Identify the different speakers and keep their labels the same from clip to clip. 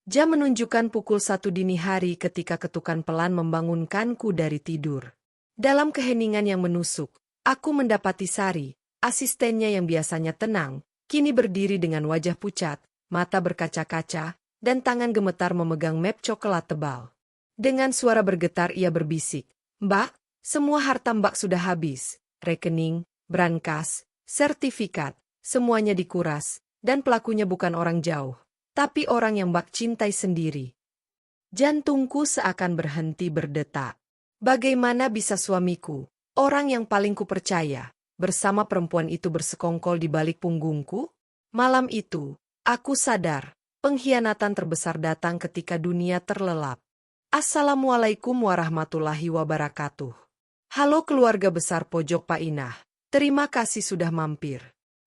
Speaker 1: Jam menunjukkan pukul 1 dini hari ketika ketukan pelan membangunkanku dari tidur. Dalam keheningan yang menusuk, aku mendapati Sari, asistennya yang biasanya tenang, kini berdiri dengan wajah pucat, mata berkaca-kaca, dan tangan gemetar memegang map coklat tebal. Dengan suara bergetar ia berbisik, "Mbak, semua harta Mbak sudah habis, rekening, brankas, sertifikat, semuanya dikuras, dan pelakunya bukan orang jauh. Tapi orang yang Mbak cintai sendiri." Jantungku seakan berhenti berdetak. Bagaimana bisa suamiku, orang yang paling kupercaya, bersama perempuan itu bersekongkol di balik punggungku? Malam itu, aku sadar, pengkhianatan terbesar datang ketika dunia terlelap. Assalamualaikum warahmatullahi wabarakatuh. Halo keluarga besar Pojok Painah, terima kasih sudah mampir.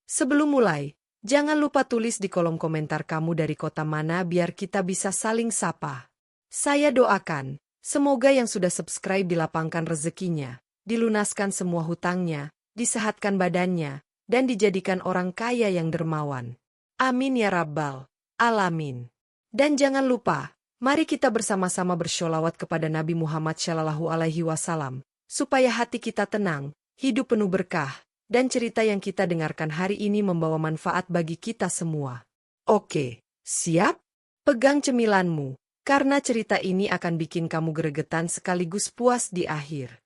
Speaker 1: Sebelum mulai, jangan lupa tulis di kolom komentar kamu dari kota mana biar kita bisa saling sapa. Saya doakan, semoga yang sudah subscribe dilapangkan rezekinya, dilunaskan semua hutangnya, disehatkan badannya, dan dijadikan orang kaya yang dermawan. Amin ya Rabbal Alamin. Dan jangan lupa, mari kita bersama-sama bersholawat kepada Nabi Muhammad SAW, supaya hati kita tenang, hidup penuh berkah, dan cerita yang kita dengarkan hari ini membawa manfaat bagi kita semua. Oke, siap? Pegang cemilanmu, karena cerita ini akan bikin kamu gregetan sekaligus puas di akhir.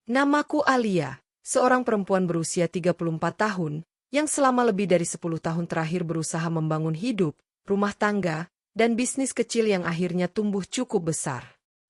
Speaker 1: Namaku Alia, seorang perempuan berusia 34 tahun, yang selama lebih dari 10 tahun terakhir berusaha membangun hidup, rumah tangga, dan bisnis kecil yang akhirnya tumbuh cukup besar.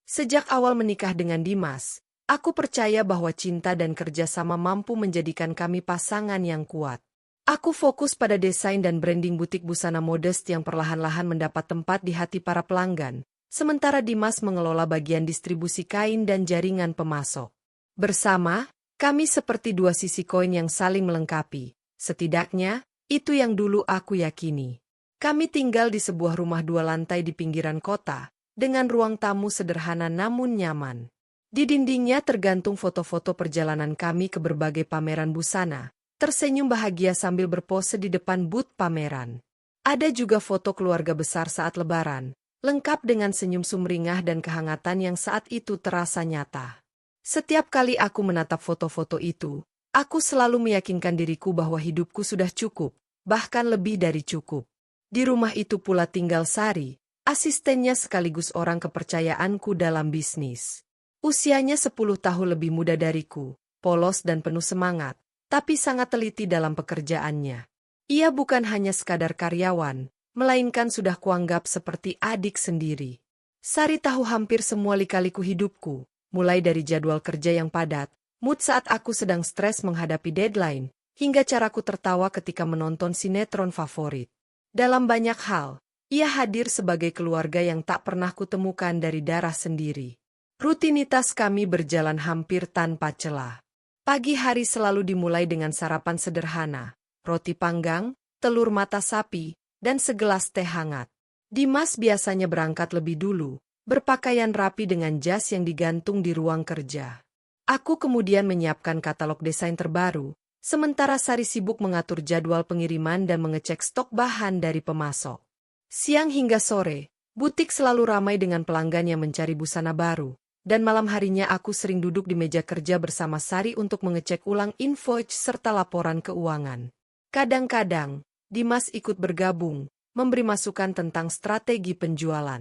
Speaker 1: Sejak awal menikah dengan Dimas, aku percaya bahwa cinta dan kerjasama mampu menjadikan kami pasangan yang kuat. Aku fokus pada desain dan branding butik busana modest yang perlahan-lahan mendapat tempat di hati para pelanggan, sementara Dimas mengelola bagian distribusi kain dan jaringan pemasok. Bersama, kami seperti dua sisi koin yang saling melengkapi. Setidaknya, itu yang dulu aku yakini. Kami tinggal di sebuah rumah 2 lantai di pinggiran kota, dengan ruang tamu sederhana namun nyaman. Di dindingnya tergantung foto-foto perjalanan kami ke berbagai pameran busana, tersenyum bahagia sambil berpose di depan booth pameran. Ada juga foto keluarga besar saat lebaran, lengkap dengan senyum sumringah dan kehangatan yang saat itu terasa nyata. Setiap kali aku menatap foto-foto itu, aku selalu meyakinkan diriku bahwa hidupku sudah cukup, bahkan lebih dari cukup. Di rumah itu pula tinggal Sari, asistennya sekaligus orang kepercayaanku dalam bisnis. Usianya 10 tahun lebih muda dariku, polos dan penuh semangat, tapi sangat teliti dalam pekerjaannya. Ia bukan hanya sekadar karyawan, melainkan sudah kuanggap seperti adik sendiri. Sari tahu hampir semua lika-liku hidupku, mulai dari jadwal kerja yang padat, mood saat aku sedang stres menghadapi deadline, hingga caraku tertawa ketika menonton sinetron favorit. Dalam banyak hal, ia hadir sebagai keluarga yang tak pernah kutemukan dari darah sendiri. Rutinitas kami berjalan hampir tanpa celah. Pagi hari selalu dimulai dengan sarapan sederhana, roti panggang, telur mata sapi, dan segelas teh hangat. Dimas biasanya berangkat lebih dulu, berpakaian rapi dengan jas yang digantung di ruang kerja. Aku kemudian menyiapkan katalog desain terbaru, sementara Sari sibuk mengatur jadwal pengiriman dan mengecek stok bahan dari pemasok. Siang hingga sore, butik selalu ramai dengan pelanggan yang mencari busana baru. Dan malam harinya aku sering duduk di meja kerja bersama Sari untuk mengecek ulang invoice serta laporan keuangan. Kadang-kadang, Dimas ikut bergabung, memberi masukan tentang strategi penjualan.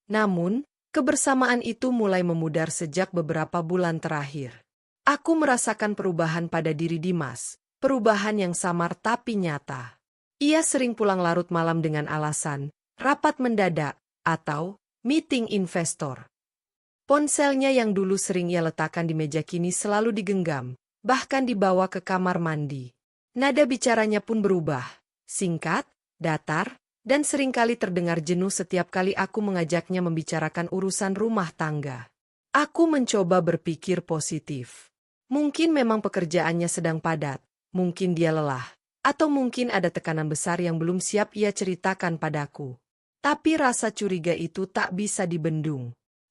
Speaker 1: Namun, kebersamaan itu mulai memudar sejak beberapa bulan terakhir. Aku merasakan perubahan pada diri Dimas, perubahan yang samar tapi nyata. Ia sering pulang larut malam dengan alasan, rapat mendadak, atau meeting investor. Ponselnya yang dulu sering ia letakkan di meja kini selalu digenggam, bahkan dibawa ke kamar mandi. Nada bicaranya pun berubah, singkat, datar, dan seringkali terdengar jenuh setiap kali aku mengajaknya membicarakan urusan rumah tangga. Aku mencoba berpikir positif. Mungkin memang pekerjaannya sedang padat, mungkin dia lelah, atau mungkin ada tekanan besar yang belum siap ia ceritakan padaku. Tapi rasa curiga itu tak bisa dibendung.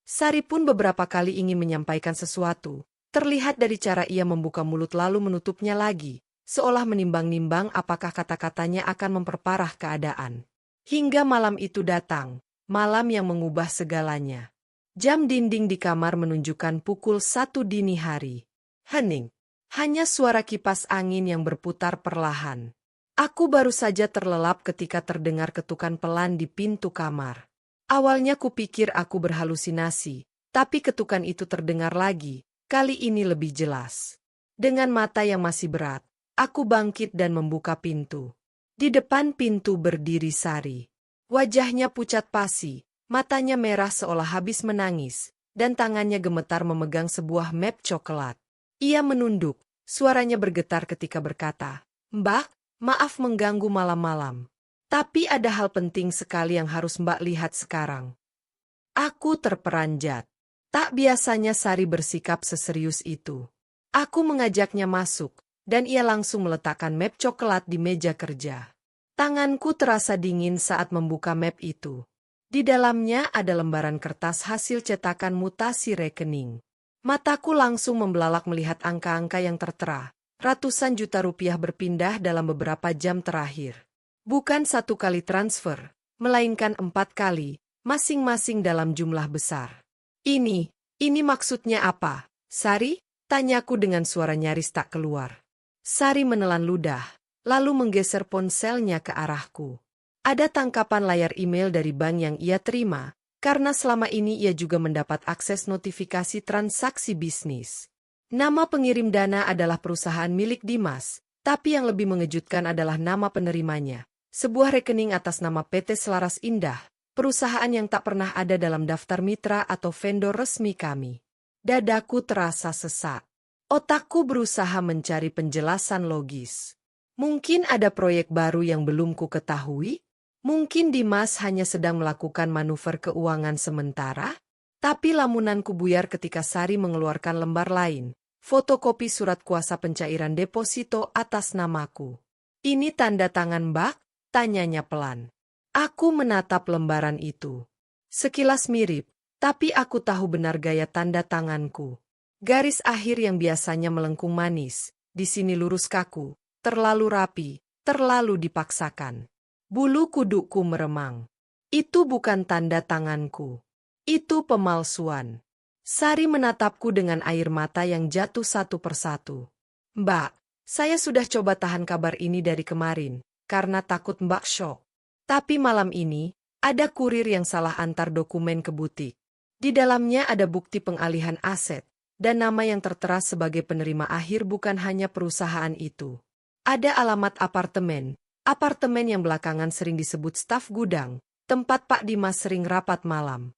Speaker 1: Sari pun beberapa kali ingin menyampaikan sesuatu, terlihat dari cara ia membuka mulut lalu menutupnya lagi, seolah menimbang-nimbang apakah kata-katanya akan memperparah keadaan. Hingga malam itu datang, malam yang mengubah segalanya. Jam dinding di kamar menunjukkan pukul 1 dini hari. Hening. Hanya suara kipas angin yang berputar perlahan. Aku baru saja terlelap ketika terdengar ketukan pelan di pintu kamar. Awalnya kupikir aku berhalusinasi, tapi ketukan itu terdengar lagi, kali ini lebih jelas. Dengan mata yang masih berat, aku bangkit dan membuka pintu. Di depan pintu berdiri Sari. Wajahnya pucat pasi, matanya merah seolah habis menangis, dan tangannya gemetar memegang sebuah map coklat. Ia menunduk, suaranya bergetar ketika berkata, "Mbak, maaf mengganggu malam-malam. Tapi ada hal penting sekali yang harus Mbak lihat sekarang." Aku terperanjat. Tak biasanya Sari bersikap seserius itu. Aku mengajaknya masuk, dan ia langsung meletakkan map coklat di meja kerja. Tanganku terasa dingin saat membuka map itu. Di dalamnya ada lembaran kertas hasil cetakan mutasi rekening. Mataku langsung membelalak melihat angka-angka yang tertera. Ratusan juta rupiah berpindah dalam beberapa jam terakhir. Bukan 1 kali transfer, melainkan 4 kali, masing-masing dalam jumlah besar. Ini maksudnya apa, Sari? Tanyaku dengan suara nyaris tak keluar. Sari menelan ludah, lalu menggeser ponselnya ke arahku. Ada tangkapan layar email dari bank yang ia terima, karena selama ini ia juga mendapat akses notifikasi transaksi bisnis. Nama pengirim dana adalah perusahaan milik Dimas, tapi yang lebih mengejutkan adalah nama penerimanya. Sebuah rekening atas nama PT Selaras Indah, perusahaan yang tak pernah ada dalam daftar mitra atau vendor resmi kami. Dadaku terasa sesak. Otakku berusaha mencari penjelasan logis. Mungkin ada proyek baru yang belum ku ketahui? Mungkin Dimas hanya sedang melakukan manuver keuangan sementara? Tapi lamunanku buyar ketika Sari mengeluarkan lembar lain, fotokopi surat kuasa pencairan deposito atas namaku. "Ini tanda tangan Mbak?" tanyanya pelan. Aku menatap lembaran itu. Sekilas mirip, tapi aku tahu benar gaya tanda tanganku. Garis akhir yang biasanya melengkung manis, di sini lurus kaku, terlalu rapi, terlalu dipaksakan. Bulu kudukku meremang. Itu bukan tanda tanganku. Itu pemalsuan. Sari menatapku dengan air mata yang jatuh satu persatu. "Mbak, saya sudah coba tahan kabar ini dari kemarin, karena takut Mbak syok. Tapi malam ini, ada kurir yang salah antar dokumen ke butik. Di dalamnya ada bukti pengalihan aset, dan nama yang tertera sebagai penerima akhir bukan hanya perusahaan itu. Ada alamat apartemen yang belakangan sering disebut staf gudang, tempat Pak Dimas sering rapat malam."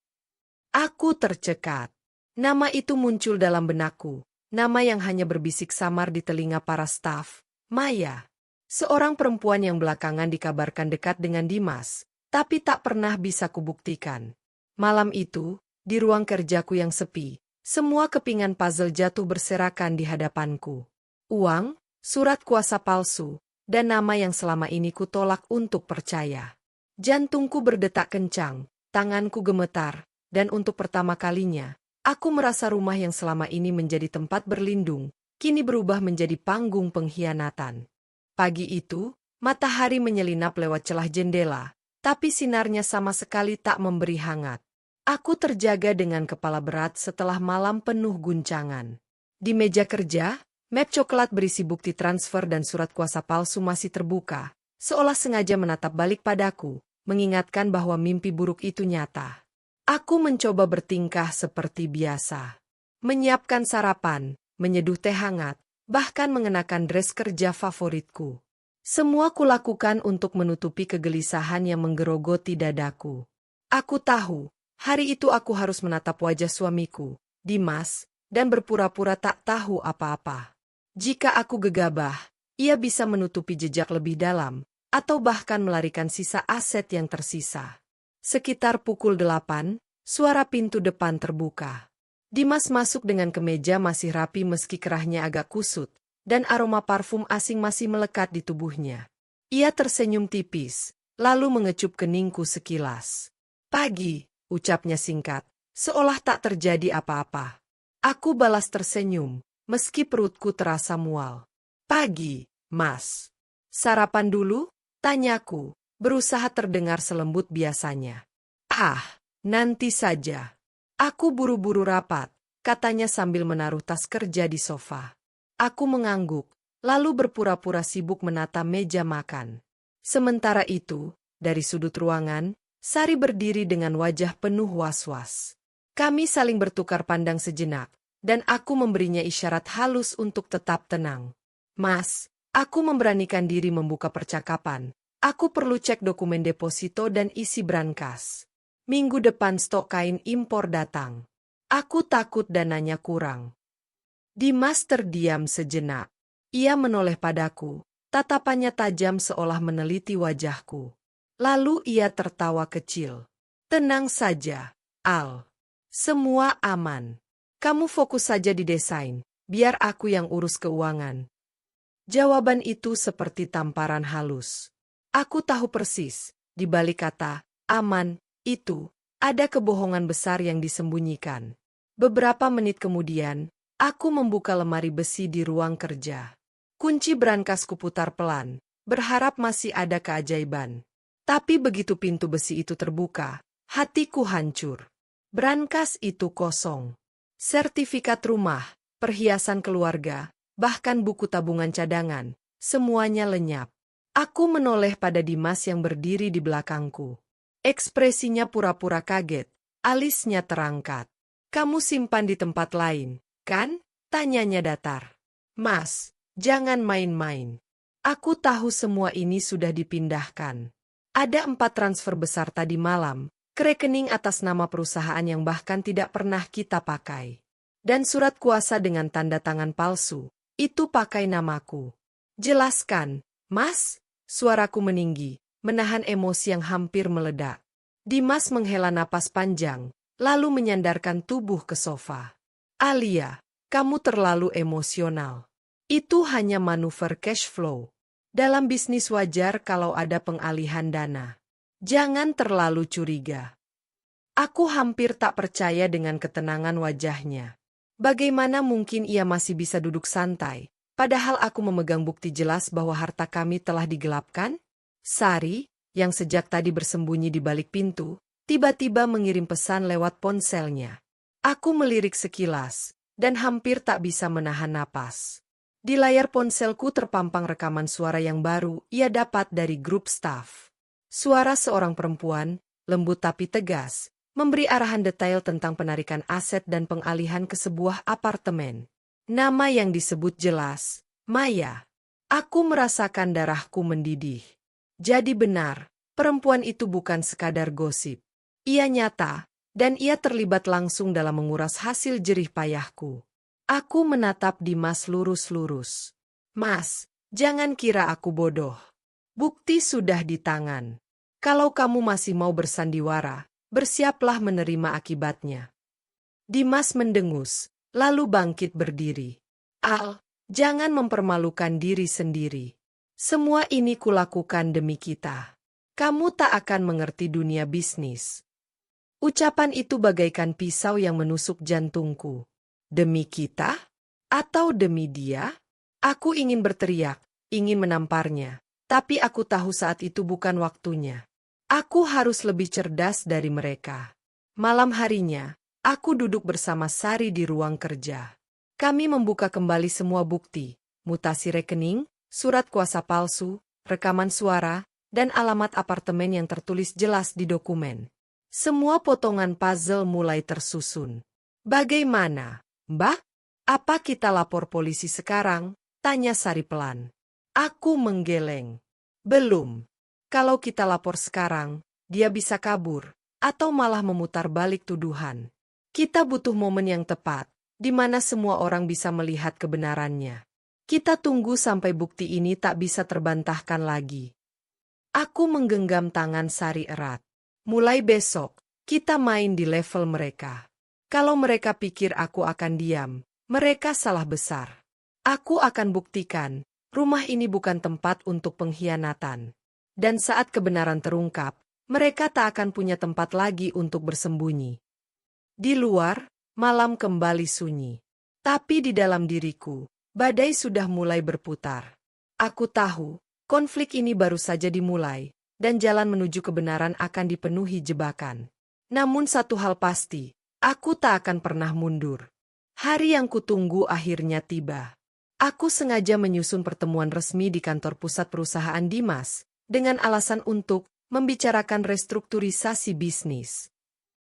Speaker 1: Aku tercekat. Nama itu muncul dalam benakku, nama yang hanya berbisik samar di telinga para staf. Maya. Seorang perempuan yang belakangan dikabarkan dekat dengan Dimas, tapi tak pernah bisa kubuktikan. Malam itu, di ruang kerjaku yang sepi, semua kepingan puzzle jatuh berserakan di hadapanku. Uang, surat kuasa palsu, dan nama yang selama ini kutolak untuk percaya. Jantungku berdetak kencang, tanganku gemetar, dan untuk pertama kalinya, aku merasa rumah yang selama ini menjadi tempat berlindung, kini berubah menjadi panggung pengkhianatan. Pagi itu, matahari menyelinap lewat celah jendela, tapi sinarnya sama sekali tak memberi hangat. Aku terjaga dengan kepala berat setelah malam penuh guncangan. Di meja kerja, map coklat berisi bukti transfer dan surat kuasa palsu masih terbuka, seolah sengaja menatap balik padaku, mengingatkan bahwa mimpi buruk itu nyata. Aku mencoba bertingkah seperti biasa. Menyiapkan sarapan, menyeduh teh hangat, bahkan mengenakan dress kerja favoritku. Semua kulakukan untuk menutupi kegelisahan yang menggerogoti dadaku. Aku tahu, hari itu aku harus menatap wajah suamiku, Dimas, dan berpura-pura tak tahu apa-apa. Jika aku gegabah, ia bisa menutupi jejak lebih dalam, atau bahkan melarikan sisa aset yang tersisa. Sekitar pukul 8, suara pintu depan terbuka. Dimas masuk dengan kemeja masih rapi meski kerahnya agak kusut, dan aroma parfum asing masih melekat di tubuhnya. Ia tersenyum tipis, lalu mengecup keningku sekilas. "Pagi," ucapnya singkat, seolah tak terjadi apa-apa. Aku balas tersenyum, meski perutku terasa mual. "Pagi, Mas. Sarapan dulu?" tanyaku, berusaha terdengar selembut biasanya. Nanti saja. Aku buru-buru rapat, katanya sambil menaruh tas kerja di sofa. Aku mengangguk, lalu berpura-pura sibuk menata meja makan. Sementara itu, dari sudut ruangan, Sari berdiri dengan wajah penuh was-was. Kami saling bertukar pandang sejenak, dan aku memberinya isyarat halus untuk tetap tenang. Mas, aku memberanikan diri membuka percakapan. Aku perlu cek dokumen deposito dan isi brankas. Minggu depan stok kain impor datang. Aku takut dananya kurang. Dimas terdiam sejenak. Ia menoleh padaku, tatapannya tajam seolah meneliti wajahku. Lalu ia tertawa kecil. Tenang saja, Al. Semua aman. Kamu fokus saja di desain, biar aku yang urus keuangan. Jawaban itu seperti tamparan halus. Aku tahu persis, di balik kata aman itu, ada kebohongan besar yang disembunyikan. Beberapa menit kemudian, aku membuka lemari besi di ruang kerja. Kunci brankas kuputar pelan, berharap masih ada keajaiban. Tapi begitu pintu besi itu terbuka, hatiku hancur. Brankas itu kosong. Sertifikat rumah, perhiasan keluarga, bahkan buku tabungan cadangan, semuanya lenyap. Aku menoleh pada Dimas yang berdiri di belakangku. Ekspresinya pura-pura kaget, alisnya terangkat. Kamu simpan di tempat lain, kan? Tanyanya datar. Mas, jangan main-main. Aku tahu semua ini sudah dipindahkan. Ada 4 transfer besar tadi malam, ke rekening atas nama perusahaan yang bahkan tidak pernah kita pakai. Dan surat kuasa dengan tanda tangan palsu, itu pakai namaku. Jelaskan, Mas, suaraku meninggi, menahan emosi yang hampir meledak. Dimas menghela napas panjang, lalu menyandarkan tubuh ke sofa. Alia, kamu terlalu emosional. Itu hanya manuver cash flow. Dalam bisnis wajar kalau ada pengalihan dana. Jangan terlalu curiga. Aku hampir tak percaya dengan ketenangan wajahnya. Bagaimana mungkin ia masih bisa duduk santai, padahal aku memegang bukti jelas bahwa harta kami telah digelapkan? Sari, yang sejak tadi bersembunyi di balik pintu, tiba-tiba mengirim pesan lewat ponselnya. Aku melirik sekilas, dan hampir tak bisa menahan napas. Di layar ponselku terpampang rekaman suara yang baru ia dapat dari grup staf. Suara seorang perempuan, lembut tapi tegas, memberi arahan detail tentang penarikan aset dan pengalihan ke sebuah apartemen. Nama yang disebut jelas, Maya. Aku merasakan darahku mendidih. Jadi benar, perempuan itu bukan sekadar gosip. Ia nyata, dan ia terlibat langsung dalam menguras hasil jerih payahku. Aku menatap Dimas lurus-lurus. Mas, jangan kira aku bodoh. Bukti sudah di tangan. Kalau kamu masih mau bersandiwara, bersiaplah menerima akibatnya. Dimas mendengus, lalu bangkit berdiri. Al, jangan mempermalukan diri sendiri. Semua ini kulakukan demi kita. Kamu tak akan mengerti dunia bisnis. Ucapan itu bagaikan pisau yang menusuk jantungku. Demi kita? Atau demi dia? Aku ingin berteriak, ingin menamparnya, tapi aku tahu saat itu bukan waktunya. Aku harus lebih cerdas dari mereka. Malam harinya, aku duduk bersama Sari di ruang kerja. Kami membuka kembali semua bukti, mutasi rekening, surat kuasa palsu, rekaman suara, dan alamat apartemen yang tertulis jelas di dokumen. Semua potongan puzzle mulai tersusun. Bagaimana, Mbak? Apa kita lapor polisi sekarang? Tanya Sari pelan. Aku menggeleng. Belum. Kalau kita lapor sekarang, dia bisa kabur, atau malah memutar balik tuduhan. Kita butuh momen yang tepat, di mana semua orang bisa melihat kebenarannya. Kita tunggu sampai bukti ini tak bisa terbantahkan lagi. Aku menggenggam tangan Sari erat. Mulai besok, kita main di level mereka. Kalau mereka pikir aku akan diam, mereka salah besar. Aku akan buktikan, rumah ini bukan tempat untuk pengkhianatan. Dan saat kebenaran terungkap, mereka tak akan punya tempat lagi untuk bersembunyi. Di luar, malam kembali sunyi. Tapi di dalam diriku, badai sudah mulai berputar. Aku tahu, konflik ini baru saja dimulai, dan jalan menuju kebenaran akan dipenuhi jebakan. Namun satu hal pasti, aku tak akan pernah mundur. Hari yang kutunggu akhirnya tiba. Aku sengaja menyusun pertemuan resmi di kantor pusat perusahaan Dimas, dengan alasan untuk membicarakan restrukturisasi bisnis.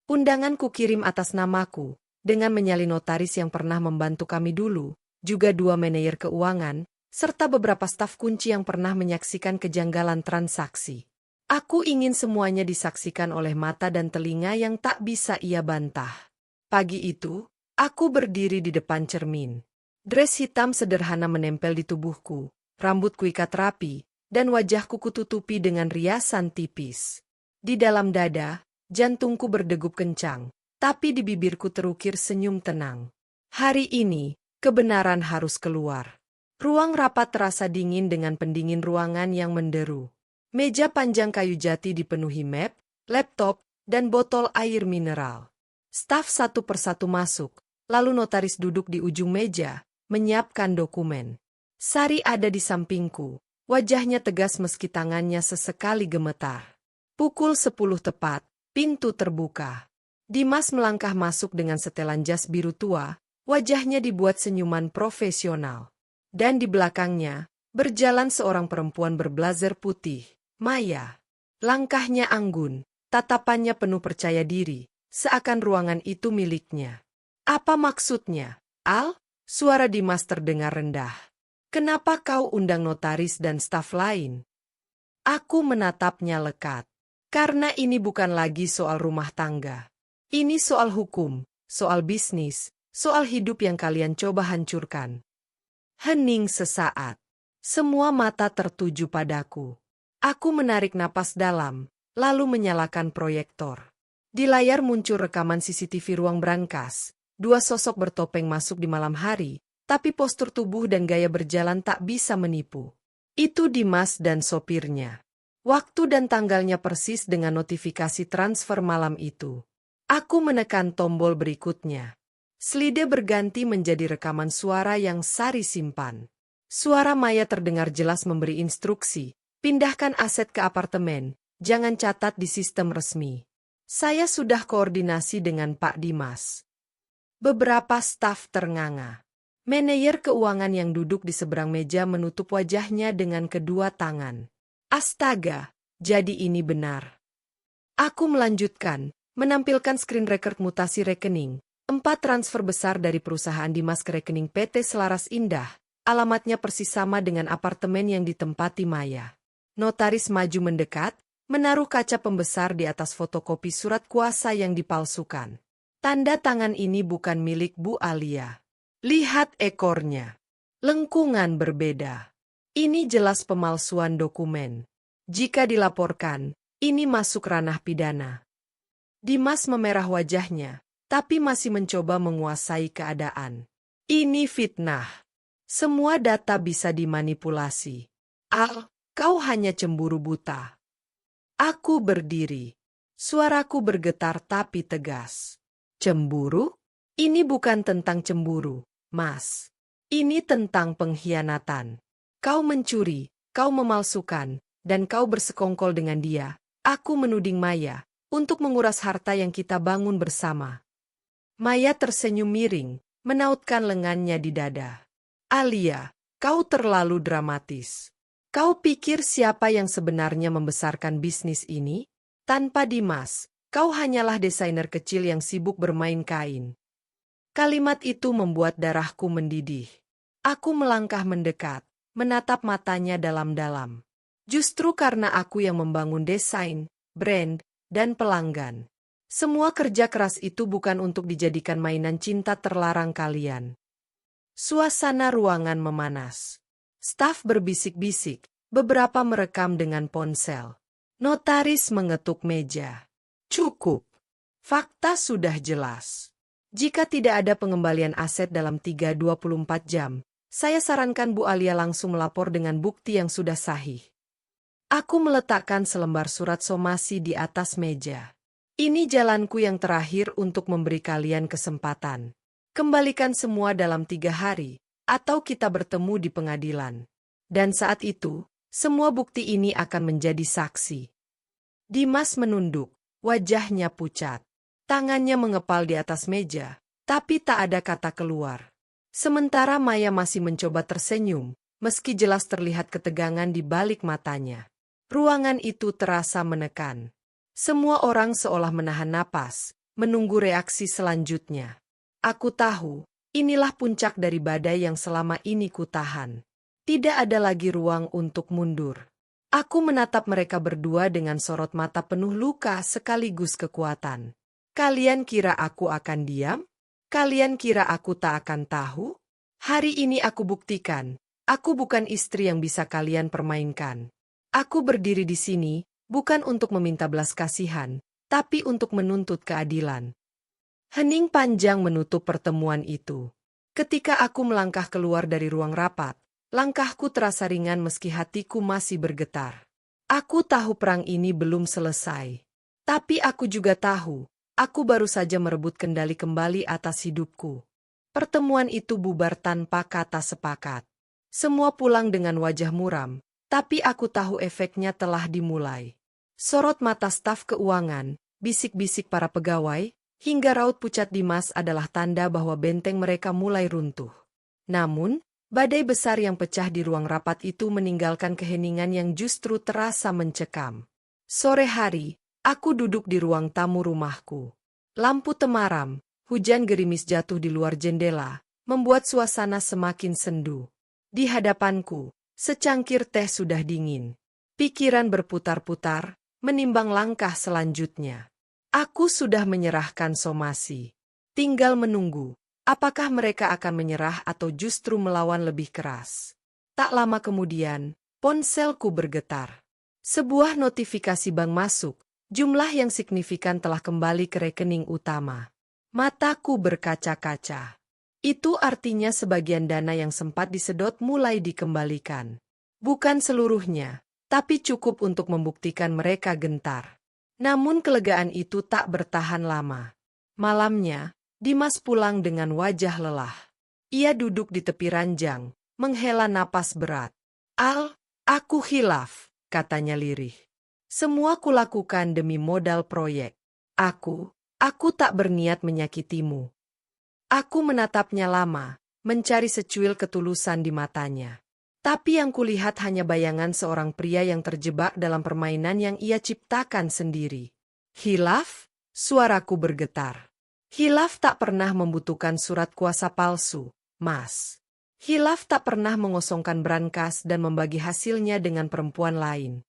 Speaker 1: Undangan kukirim atas namaku, dengan menyalin notaris yang pernah membantu kami dulu, juga 2 manajer keuangan, serta beberapa staf kunci yang pernah menyaksikan kejanggalan transaksi. Aku ingin semuanya disaksikan oleh mata dan telinga yang tak bisa ia bantah. Pagi itu, aku berdiri di depan cermin. Dress hitam sederhana menempel di tubuhku, rambutku ikat rapi, dan wajahku kututupi dengan riasan tipis. Di dalam dada, jantungku berdegup kencang, tapi di bibirku terukir senyum tenang. Hari ini, kebenaran harus keluar. Ruang rapat terasa dingin dengan pendingin ruangan yang menderu. Meja panjang kayu jati dipenuhi map, laptop, dan botol air mineral. Staf satu persatu masuk, lalu notaris duduk di ujung meja, menyiapkan dokumen. Sari ada di sampingku, wajahnya tegas meski tangannya sesekali gemetar. Pukul 10 tepat, pintu terbuka. Dimas melangkah masuk dengan setelan jas biru tua, wajahnya dibuat senyuman profesional. Dan di belakangnya, berjalan seorang perempuan berblazer putih. Maya. Langkahnya anggun, tatapannya penuh percaya diri, seakan ruangan itu miliknya. Apa maksudnya, Al? Suara Dimas terdengar rendah. Kenapa kau undang notaris dan staf lain? Aku menatapnya lekat. Karena ini bukan lagi soal rumah tangga. Ini soal hukum, soal bisnis, soal hidup yang kalian coba hancurkan. Hening sesaat. Semua mata tertuju padaku. Aku menarik napas dalam, lalu menyalakan proyektor. Di layar muncul rekaman CCTV ruang brankas. 2 sosok bertopeng masuk di malam hari, tapi postur tubuh dan gaya berjalan tak bisa menipu. Itu Dimas dan sopirnya. Waktu dan tanggalnya persis dengan notifikasi transfer malam itu. Aku menekan tombol berikutnya. Slide berganti menjadi rekaman suara yang Sari simpan. Suara Maya terdengar jelas memberi instruksi. Pindahkan aset ke apartemen, jangan catat di sistem resmi. Saya sudah koordinasi dengan Pak Dimas. Beberapa staf ternganga. Manajer keuangan yang duduk di seberang meja menutup wajahnya dengan kedua tangan. Astaga, jadi ini benar. Aku melanjutkan, menampilkan screen record mutasi rekening. 4 transfer besar dari perusahaan Dimas ke rekening PT Selaras Indah. Alamatnya persis sama dengan apartemen yang ditempati Maya. Notaris maju mendekat, menaruh kaca pembesar di atas fotokopi surat kuasa yang dipalsukan. Tanda tangan ini bukan milik Bu Alia. Lihat ekornya. Lengkungan berbeda. Ini jelas pemalsuan dokumen. Jika dilaporkan, ini masuk ranah pidana. Dimas memerah wajahnya, tapi masih mencoba menguasai keadaan. Ini fitnah. Semua data bisa dimanipulasi. Al, kau hanya cemburu buta. Aku berdiri. Suaraku bergetar tapi tegas. Cemburu? Ini bukan tentang cemburu, Mas. Ini tentang pengkhianatan. Kau mencuri, kau memalsukan, dan kau bersekongkol dengan dia. Aku menuding Maya untuk menguras harta yang kita bangun bersama. Maya tersenyum miring, menautkan lengannya di dada. Alia, kau terlalu dramatis. Kau pikir siapa yang sebenarnya membesarkan bisnis ini? Tanpa Dimas, kau hanyalah desainer kecil yang sibuk bermain kain. Kalimat itu membuat darahku mendidih. Aku melangkah mendekat, menatap matanya dalam-dalam. Justru karena aku yang membangun desain, brand, dan pelanggan. Semua kerja keras itu bukan untuk dijadikan mainan cinta terlarang kalian. Suasana ruangan memanas. Staf berbisik-bisik, beberapa merekam dengan ponsel. Notaris mengetuk meja. Cukup. Fakta sudah jelas. Jika tidak ada pengembalian aset dalam 3-24 jam, saya sarankan Bu Alia langsung melapor dengan bukti yang sudah sahih. Aku meletakkan selembar surat somasi di atas meja. Ini jalanku yang terakhir untuk memberi kalian kesempatan. Kembalikan semua dalam 3 hari, atau kita bertemu di pengadilan. Dan saat itu, semua bukti ini akan menjadi saksi. Dimas menunduk, wajahnya pucat. Tangannya mengepal di atas meja, tapi tak ada kata keluar. Sementara Maya masih mencoba tersenyum, meski jelas terlihat ketegangan di balik matanya. Ruangan itu terasa menekan. Semua orang seolah menahan napas, menunggu reaksi selanjutnya. Aku tahu, inilah puncak dari badai yang selama ini kutahan. Tidak ada lagi ruang untuk mundur. Aku menatap mereka berdua dengan sorot mata penuh luka sekaligus kekuatan. Kalian kira aku akan diam? Kalian kira aku tak akan tahu? Hari ini aku buktikan, aku bukan istri yang bisa kalian permainkan. Aku berdiri di sini, bukan untuk meminta belas kasihan, tapi untuk menuntut keadilan. Hening panjang menutup pertemuan itu. Ketika aku melangkah keluar dari ruang rapat, langkahku terasa ringan meski hatiku masih bergetar. Aku tahu perang ini belum selesai. Tapi aku juga tahu, aku baru saja merebut kendali kembali atas hidupku. Pertemuan itu bubar tanpa kata sepakat. Semua pulang dengan wajah muram, tapi aku tahu efeknya telah dimulai. Sorot mata staf keuangan, bisik-bisik para pegawai, hingga raut pucat Dimas adalah tanda bahwa benteng mereka mulai runtuh. Namun, badai besar yang pecah di ruang rapat itu meninggalkan keheningan yang justru terasa mencekam. Sore hari, aku duduk di ruang tamu rumahku. Lampu temaram, hujan gerimis jatuh di luar jendela, membuat suasana semakin sendu. Di hadapanku, secangkir teh sudah dingin. Pikiran berputar-putar, menimbang langkah selanjutnya. Aku sudah menyerahkan somasi. Tinggal menunggu, apakah mereka akan menyerah atau justru melawan lebih keras. Tak lama kemudian, ponselku bergetar. Sebuah notifikasi bank masuk, jumlah yang signifikan telah kembali ke rekening utama. Mataku berkaca-kaca. Itu artinya sebagian dana yang sempat disedot mulai dikembalikan. Bukan seluruhnya, tapi cukup untuk membuktikan mereka gentar. Namun kelegaan itu tak bertahan lama. Malamnya, Dimas pulang dengan wajah lelah. Ia duduk di tepi ranjang, menghela napas berat. "Al, aku khilaf," katanya lirih. "Semua kulakukan demi modal proyek. Aku tak berniat menyakitimu." Aku menatapnya lama, mencari secuil ketulusan di matanya. Tapi yang kulihat hanya bayangan seorang pria yang terjebak dalam permainan yang ia ciptakan sendiri. "Khilaf?" Suaraku bergetar. "Khilaf tak pernah membutuhkan surat kuasa palsu, Mas. Khilaf tak pernah mengosongkan brankas dan membagi hasilnya dengan perempuan lain."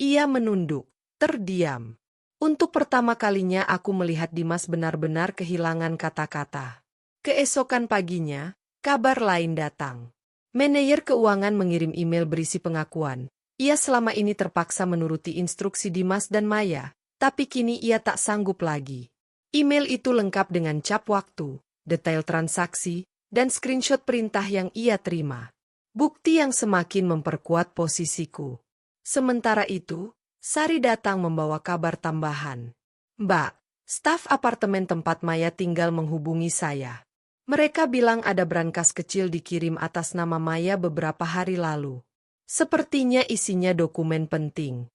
Speaker 1: Ia menunduk, terdiam. Untuk pertama kalinya aku melihat Dimas benar-benar kehilangan kata-kata. Keesokan paginya, kabar lain datang. Manajer keuangan mengirim email berisi pengakuan. Ia selama ini terpaksa menuruti instruksi Dimas dan Maya, tapi kini ia tak sanggup lagi. Email itu lengkap dengan cap waktu, detail transaksi, dan screenshot perintah yang ia terima. Bukti yang semakin memperkuat posisiku. Sementara itu, Sari datang membawa kabar tambahan. "Mbak, staf apartemen tempat Maya tinggal menghubungi saya. Mereka bilang ada brankas kecil dikirim atas nama Maya beberapa hari lalu. Sepertinya isinya dokumen penting."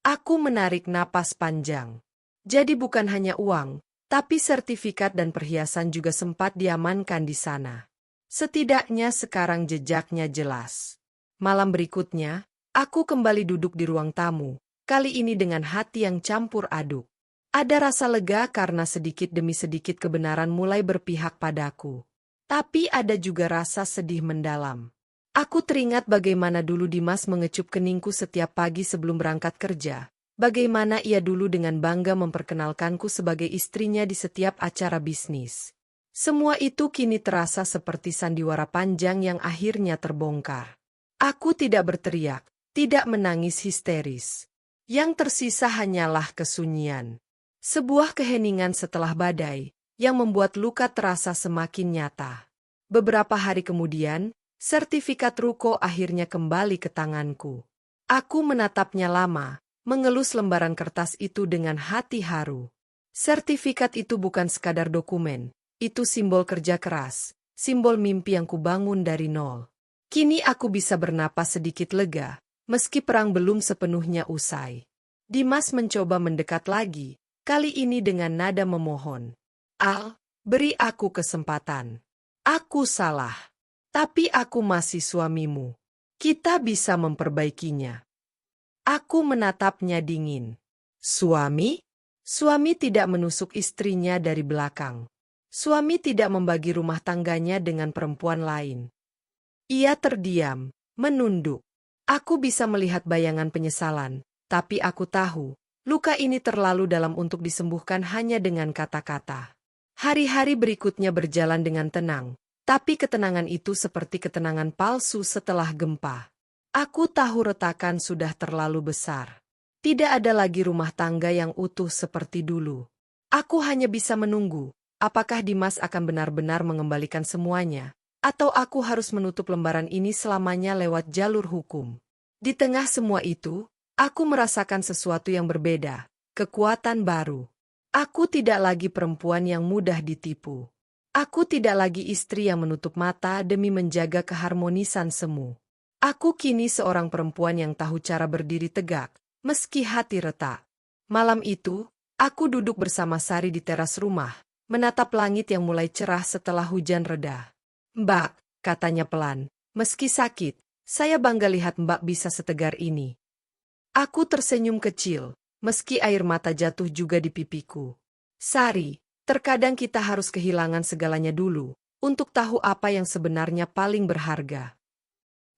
Speaker 1: Aku menarik napas panjang. Jadi bukan hanya uang, tapi sertifikat dan perhiasan juga sempat diamankan di sana. Setidaknya sekarang jejaknya jelas. Malam berikutnya, aku kembali duduk di ruang tamu, kali ini dengan hati yang campur aduk. Ada rasa lega karena sedikit demi sedikit kebenaran mulai berpihak padaku. Tapi ada juga rasa sedih mendalam. Aku teringat bagaimana dulu Dimas mengecup keningku setiap pagi sebelum berangkat kerja. Bagaimana ia dulu dengan bangga memperkenalkanku sebagai istrinya di setiap acara bisnis. Semua itu kini terasa seperti sandiwara panjang yang akhirnya terbongkar. Aku tidak berteriak, tidak menangis histeris. Yang tersisa hanyalah kesunyian. Sebuah keheningan setelah badai, yang membuat luka terasa semakin nyata. Beberapa hari kemudian, sertifikat ruko akhirnya kembali ke tanganku. Aku menatapnya lama, mengelus lembaran kertas itu dengan hati haru. Sertifikat itu bukan sekadar dokumen, itu simbol kerja keras, simbol mimpi yang kubangun dari nol. Kini aku bisa bernapas sedikit lega, meski perang belum sepenuhnya usai. Dimas mencoba mendekat lagi, kali ini dengan nada memohon. Al, beri aku kesempatan. Aku salah. Tapi aku masih suamimu. Kita bisa memperbaikinya. Aku menatapnya dingin. Suami? Suami tidak menusuk istrinya dari belakang. Suami tidak membagi rumah tangganya dengan perempuan lain. Ia terdiam, menunduk. Aku bisa melihat bayangan penyesalan, tapi aku tahu, luka ini terlalu dalam untuk disembuhkan hanya dengan kata-kata. Hari-hari berikutnya berjalan dengan tenang, tapi ketenangan itu seperti ketenangan palsu setelah gempa. Aku tahu retakan sudah terlalu besar. Tidak ada lagi rumah tangga yang utuh seperti dulu. Aku hanya bisa menunggu, apakah Dimas akan benar-benar mengembalikan semuanya, atau aku harus menutup lembaran ini selamanya lewat jalur hukum. Di tengah semua itu, aku merasakan sesuatu yang berbeda, kekuatan baru. Aku tidak lagi perempuan yang mudah ditipu. Aku tidak lagi istri yang menutup mata demi menjaga keharmonisan semu. Aku kini seorang perempuan yang tahu cara berdiri tegak, meski hati retak. Malam itu, aku duduk bersama Sari di teras rumah, menatap langit yang mulai cerah setelah hujan reda. Mbak, katanya pelan, meski sakit, saya bangga lihat Mbak bisa setegar ini. Aku tersenyum kecil, meski air mata jatuh juga di pipiku. Sari, terkadang kita harus kehilangan segalanya dulu, untuk tahu apa yang sebenarnya paling berharga.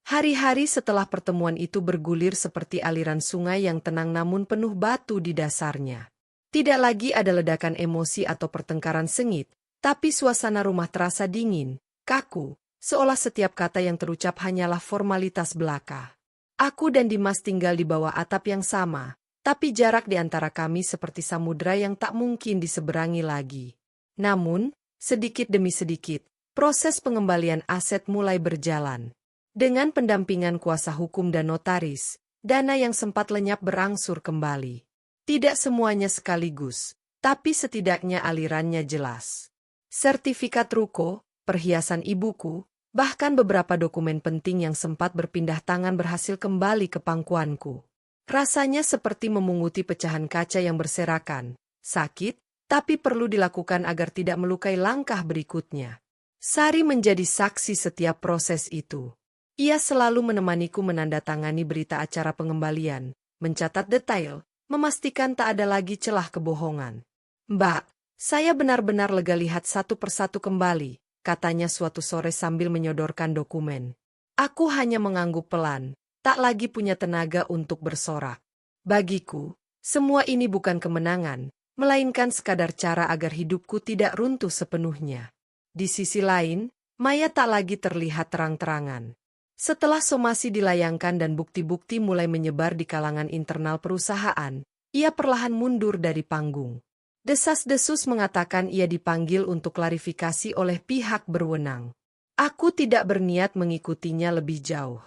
Speaker 1: Hari-hari setelah pertemuan itu bergulir seperti aliran sungai yang tenang namun penuh batu di dasarnya. Tidak lagi ada ledakan emosi atau pertengkaran sengit, tapi suasana rumah terasa dingin, kaku, seolah setiap kata yang terucap hanyalah formalitas belaka. Aku dan Dimas tinggal di bawah atap yang sama, tapi jarak di antara kami seperti samudra yang tak mungkin diseberangi lagi. Namun, sedikit demi sedikit, proses pengembalian aset mulai berjalan. Dengan pendampingan kuasa hukum dan notaris, dana yang sempat lenyap berangsur kembali. Tidak semuanya sekaligus, tapi setidaknya alirannya jelas. Sertifikat ruko, perhiasan ibuku, bahkan beberapa dokumen penting yang sempat berpindah tangan berhasil kembali ke pangkuanku. Rasanya seperti memunguti pecahan kaca yang berserakan, sakit, tapi perlu dilakukan agar tidak melukai langkah berikutnya. Sari menjadi saksi setiap proses itu. Ia selalu menemaniku menandatangani berita acara pengembalian, mencatat detail, memastikan tak ada lagi celah kebohongan. Mbak, saya benar-benar lega lihat satu persatu kembali, katanya suatu sore sambil menyodorkan dokumen. Aku hanya mengangguk pelan, tak lagi punya tenaga untuk bersorak. Bagiku, semua ini bukan kemenangan, melainkan sekadar cara agar hidupku tidak runtuh sepenuhnya. Di sisi lain, Maya tak lagi terlihat terang-terangan. Setelah somasi dilayangkan dan bukti-bukti mulai menyebar di kalangan internal perusahaan, ia perlahan mundur dari panggung. Desas-desus mengatakan ia dipanggil untuk klarifikasi oleh pihak berwenang. Aku tidak berniat mengikutinya lebih jauh.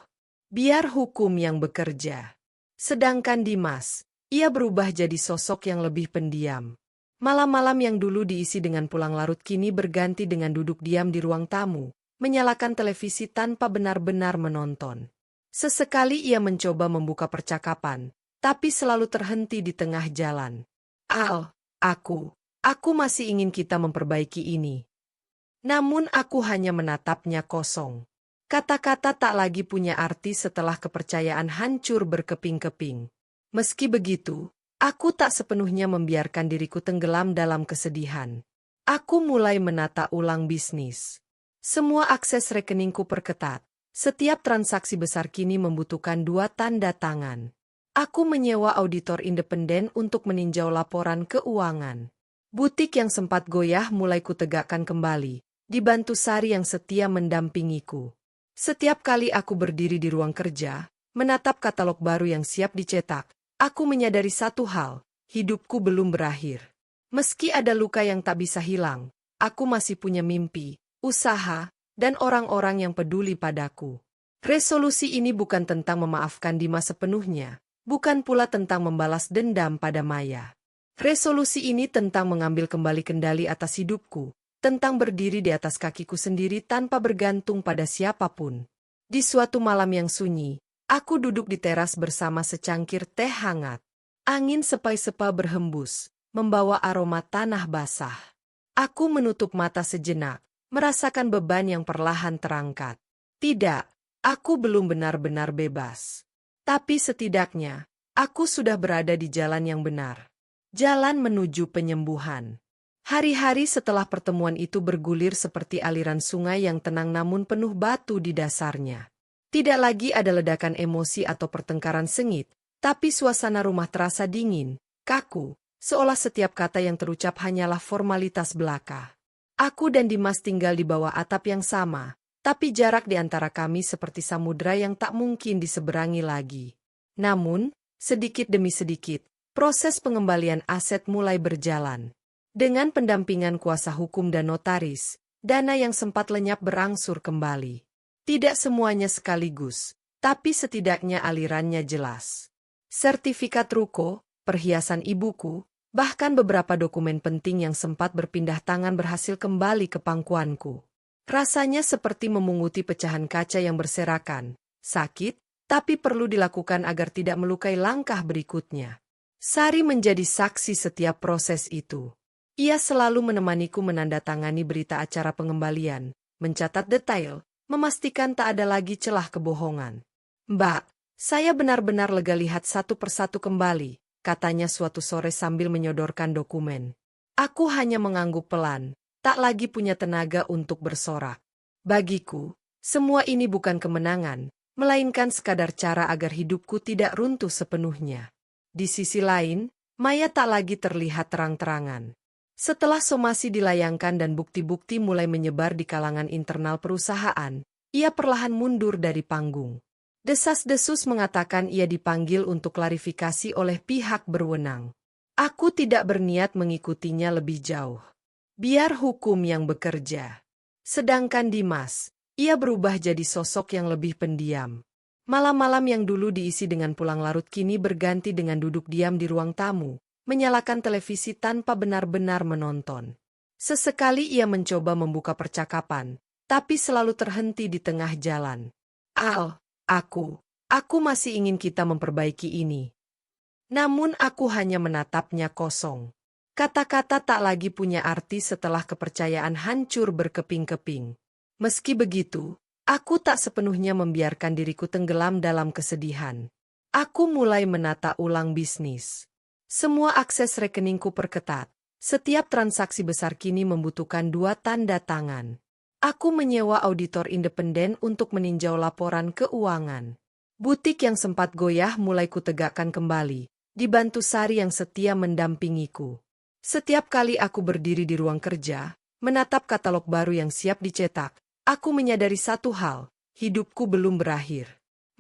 Speaker 1: Biar hukum yang bekerja. Sedangkan Dimas, ia berubah jadi sosok yang lebih pendiam. Malam-malam yang dulu diisi dengan pulang larut kini berganti dengan duduk diam di ruang tamu, menyalakan televisi tanpa benar-benar menonton. Sesekali ia mencoba membuka percakapan, tapi selalu terhenti di tengah jalan. Al, aku masih ingin kita memperbaiki ini. Namun aku hanya menatapnya kosong. Kata-kata tak lagi punya arti setelah kepercayaan hancur berkeping-keping. Meski begitu, aku tak sepenuhnya membiarkan diriku tenggelam dalam kesedihan. Aku mulai menata ulang bisnis. Semua akses rekeningku perketat. Setiap transaksi besar kini membutuhkan 2 tanda tangan. Aku menyewa auditor independen untuk meninjau laporan keuangan. Butik yang sempat goyah mulai kutegakkan kembali, dibantu Sari yang setia mendampingiku. Setiap kali aku berdiri di ruang kerja, menatap katalog baru yang siap dicetak, aku menyadari satu hal, hidupku belum berakhir. Meski ada luka yang tak bisa hilang, aku masih punya mimpi, usaha, dan orang-orang yang peduli padaku. Resolusi ini bukan tentang memaafkan Dimas sepenuhnya, bukan pula tentang membalas dendam pada Maya. Resolusi ini tentang mengambil kembali kendali atas hidupku, tentang berdiri di atas kakiku sendiri tanpa bergantung pada siapapun. Di suatu malam yang sunyi, aku duduk di teras bersama secangkir teh hangat. Angin sepai-sepa berhembus, membawa aroma tanah basah. Aku menutup mata sejenak, merasakan beban yang perlahan terangkat. Tidak, aku belum benar-benar bebas. Tapi setidaknya, aku sudah berada di jalan yang benar. Jalan menuju penyembuhan. Hari-hari setelah pertemuan itu bergulir seperti aliran sungai yang tenang namun penuh batu di dasarnya. Tidak lagi ada ledakan emosi atau pertengkaran sengit, tapi suasana rumah terasa dingin, kaku, seolah setiap kata yang terucap hanyalah formalitas belaka. Aku dan Dimas tinggal di bawah atap yang sama, tapi jarak di antara kami seperti samudra yang tak mungkin diseberangi lagi. Namun, sedikit demi sedikit, proses pengembalian aset mulai berjalan. Dengan pendampingan kuasa hukum dan notaris, dana yang sempat lenyap berangsur kembali. Tidak semuanya sekaligus, tapi setidaknya alirannya jelas. Sertifikat ruko, perhiasan ibuku, bahkan beberapa dokumen penting yang sempat berpindah tangan berhasil kembali ke pangkuanku. Rasanya seperti memunguti pecahan kaca yang berserakan, sakit, tapi perlu dilakukan agar tidak melukai langkah berikutnya. Sari menjadi saksi setiap proses itu. Ia selalu menemaniku menandatangani berita acara pengembalian, mencatat detail, memastikan tak ada lagi celah kebohongan. "Mbak, saya benar-benar lega lihat satu persatu kembali," katanya suatu sore sambil menyodorkan dokumen. Aku hanya mengangguk pelan, tak lagi punya tenaga untuk bersorak. Bagiku, semua ini bukan kemenangan, melainkan sekadar cara agar hidupku tidak runtuh sepenuhnya. Di sisi lain, Maya tak lagi terlihat terang-terangan. Setelah somasi dilayangkan dan bukti-bukti mulai menyebar di kalangan internal perusahaan, ia perlahan mundur dari panggung. Desas-desus mengatakan ia dipanggil untuk klarifikasi oleh pihak berwenang. Aku tidak berniat mengikutinya lebih jauh. Biar hukum yang bekerja. Sedangkan Dimas, ia berubah jadi sosok yang lebih pendiam. Malam-malam yang dulu diisi dengan pulang larut kini berganti dengan duduk diam di ruang tamu, menyalakan televisi tanpa benar-benar menonton. Sesekali ia mencoba membuka percakapan, tapi selalu terhenti di tengah jalan. "Al, aku masih ingin kita memperbaiki ini." Namun aku hanya menatapnya kosong. Kata-kata tak lagi punya arti setelah kepercayaan hancur berkeping-keping. Meski begitu, aku tak sepenuhnya membiarkan diriku tenggelam dalam kesedihan. Aku mulai menata ulang bisnis. Semua akses rekeningku perketat. Setiap transaksi besar kini membutuhkan 2 tanda tangan. Aku menyewa auditor independen untuk meninjau laporan keuangan. Butik yang sempat goyah mulai kutegakkan kembali, dibantu Sari yang setia mendampingiku. Setiap kali aku berdiri di ruang kerja, menatap katalog baru yang siap dicetak, aku menyadari satu hal, hidupku belum berakhir.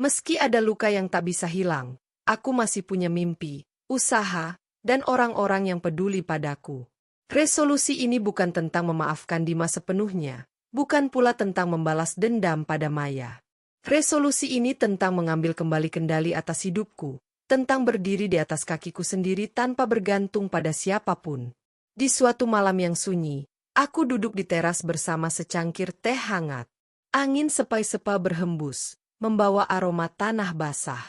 Speaker 1: Meski ada luka yang tak bisa hilang, aku masih punya mimpi, usaha, dan orang-orang yang peduli padaku. Resolusi ini bukan tentang memaafkan Dimas sepenuhnya, bukan pula tentang membalas dendam pada Maya. Resolusi ini tentang mengambil kembali kendali atas hidupku, tentang berdiri di atas kakiku sendiri tanpa bergantung pada siapapun. Di suatu malam yang sunyi, aku duduk di teras bersama secangkir teh hangat. Angin sepai-sepa berhembus, membawa aroma tanah basah.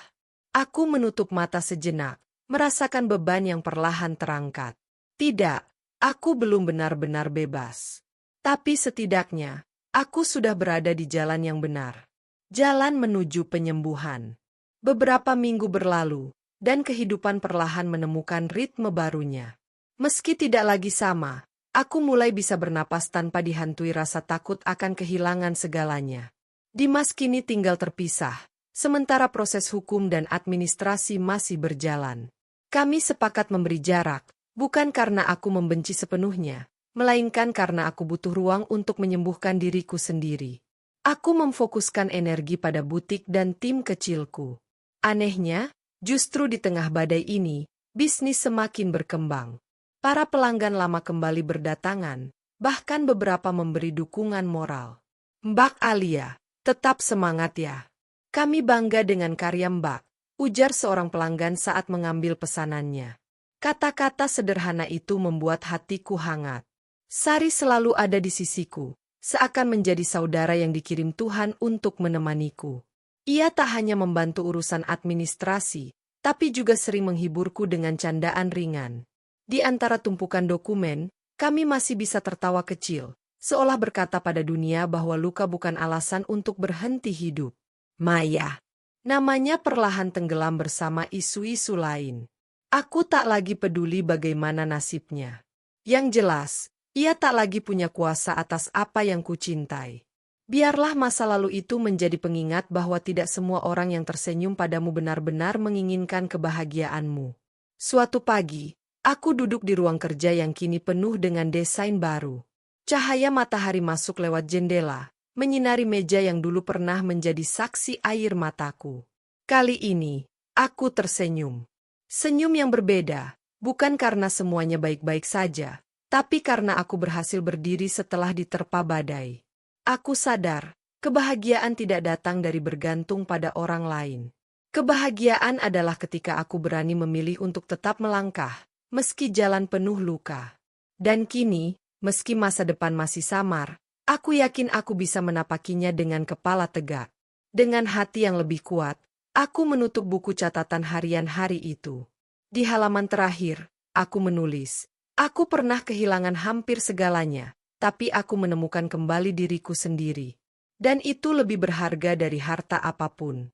Speaker 1: Aku menutup mata sejenak, merasakan beban yang perlahan terangkat. Tidak, aku belum benar-benar bebas. Tapi setidaknya, aku sudah berada di jalan yang benar. Jalan menuju penyembuhan. Beberapa minggu berlalu, dan kehidupan perlahan menemukan ritme barunya. Meski tidak lagi sama, aku mulai bisa bernapas tanpa dihantui rasa takut akan kehilangan segalanya. Dimas kini tinggal terpisah, sementara proses hukum dan administrasi masih berjalan. Kami sepakat memberi jarak, bukan karena aku membenci sepenuhnya, melainkan karena aku butuh ruang untuk menyembuhkan diriku sendiri. Aku memfokuskan energi pada butik dan tim kecilku. Anehnya, justru di tengah badai ini, bisnis semakin berkembang. Para pelanggan lama kembali berdatangan, bahkan beberapa memberi dukungan moral. "Mbak Alia, tetap semangat ya. Kami bangga dengan karya Mbak," ujar seorang pelanggan saat mengambil pesanannya. Kata-kata sederhana itu membuat hatiku hangat. Sari selalu ada di sisiku, seakan menjadi saudara yang dikirim Tuhan untuk menemaniku. Ia tak hanya membantu urusan administrasi, tapi juga sering menghiburku dengan candaan ringan. Di antara tumpukan dokumen, kami masih bisa tertawa kecil, seolah berkata pada dunia bahwa luka bukan alasan untuk berhenti hidup. Maya. Namanya perlahan tenggelam bersama isu-isu lain. Aku tak lagi peduli bagaimana nasibnya. Yang jelas, ia tak lagi punya kuasa atas apa yang kucintai. Biarlah masa lalu itu menjadi pengingat bahwa tidak semua orang yang tersenyum padamu benar-benar menginginkan kebahagiaanmu. Suatu pagi, aku duduk di ruang kerja yang kini penuh dengan desain baru. Cahaya matahari masuk lewat jendela, menyinari meja yang dulu pernah menjadi saksi air mataku. Kali ini, aku tersenyum. Senyum yang berbeda, bukan karena semuanya baik-baik saja, tapi karena aku berhasil berdiri setelah diterpa badai. Aku sadar, kebahagiaan tidak datang dari bergantung pada orang lain. Kebahagiaan adalah ketika aku berani memilih untuk tetap melangkah, meski jalan penuh luka. Dan kini, meski masa depan masih samar, aku yakin aku bisa menapakinya dengan kepala tegak. Dengan hati yang lebih kuat, aku menutup buku catatan harian hari itu. Di halaman terakhir, aku menulis, aku pernah kehilangan hampir segalanya, tapi aku menemukan kembali diriku sendiri. Dan itu lebih berharga dari harta apapun.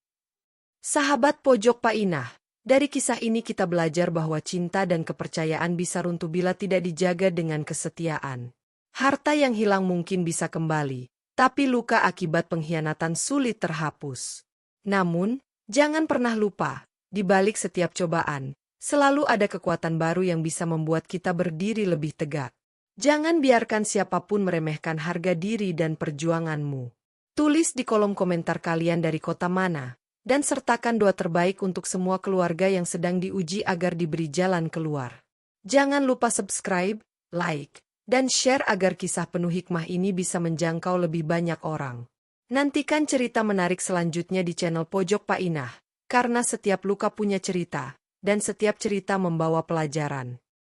Speaker 1: Sahabat Pojok Painah, dari kisah ini kita belajar bahwa cinta dan kepercayaan bisa runtuh bila tidak dijaga dengan kesetiaan. Harta yang hilang mungkin bisa kembali, tapi luka akibat pengkhianatan sulit terhapus. Namun, jangan pernah lupa, di balik setiap cobaan, selalu ada kekuatan baru yang bisa membuat kita berdiri lebih tegak. Jangan biarkan siapapun meremehkan harga diri dan perjuanganmu. Tulis di kolom komentar kalian dari kota mana, dan sertakan doa terbaik untuk semua keluarga yang sedang diuji agar diberi jalan keluar. Jangan lupa subscribe, like, dan share agar kisah penuh hikmah ini bisa menjangkau lebih banyak orang. Nantikan cerita menarik selanjutnya di channel Pojok Painah, karena setiap luka punya cerita, dan setiap cerita membawa pelajaran.